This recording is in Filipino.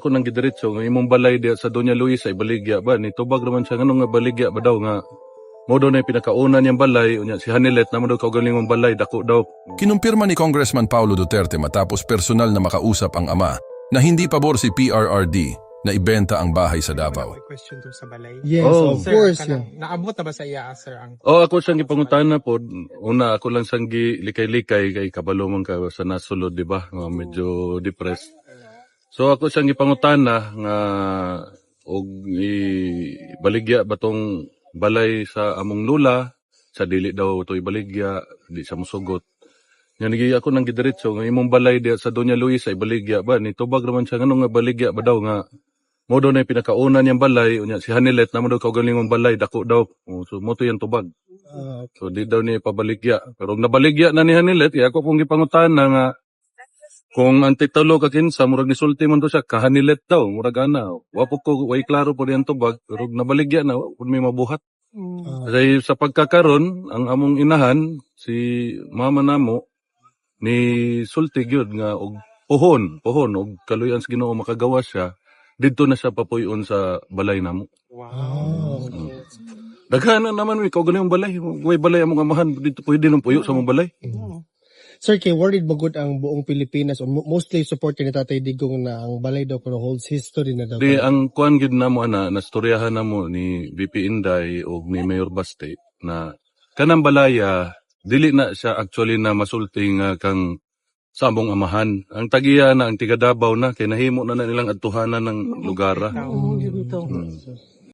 Ako nang gidiretso nga imong balay diya sa Doña Luisa ibaligya ba ni tubag naman siya ngano nga baligya ba daw nga modo na yung pinakauna niyang balay unya si Hanilet naman daw kaugalingong balay dako daw. Kinumpirma ni Congressman Paulo Duterte matapos personal na makausap ang ama na hindi pabor si PRRD na ibenta ang bahay sa Davao. May question to sa balay. Yes, Oh. of course. Sir, Yeah. naabot na ba sa iya, sir, ang Ako siyang gipangutana po una ako lang siyang likay-likay kay kabalo man ka sa nasulod di ba nga medyo depressed. So ako siyang gipangutana nga og ibaligya ba tong balay sa among lula sa dili daw to ibaligya di sa musugot. Nga nigi ako nang gidiretso nga imong balay diya sa Doña Luisa ibaligya ba ni tubag naman siya ngano nga baligya ba daw nga modo na yung pinakauna niyang balay unya si Hanilet naman daw kaugalingong balay dako daw. So mo to yan tubag. So di daw niya pabaligya. Pero kung nabaligya na ni Hanilet, ako pong gipangutana nga kung ang titulo ka kinsa murag nisulti man to siya kahanilet daw murag ana. Wa po ko way klaro po diyan tubag pero kung nabaligya na kun may mabuhat. Kasi sa pagkakaron ang among inahan si mama namo ni sulti gyud nga og pohon og kaluyan sa Ginoo makagawa siya didto na siya papuyon sa balay namo. wow. Daghan na naman may kaugalingong balay. Way balay among amahan dito pwede nang puyo sa among balay. Sir, kay worried magud ang buong Pilipinas o mostly supported ni Tatay Digong na ang balay daw pero holds history na daw. Di ang kuan gid namo ana nastoryahan namo ni VP Inday ug ni Mayor Baste na kanang balaya dili na siya actually na masulti nga kang sa among amahan. Ang tagiya na ang tiga Davao na kay nahimo na nilang adtuhanan ng lugar. Oo, Mm.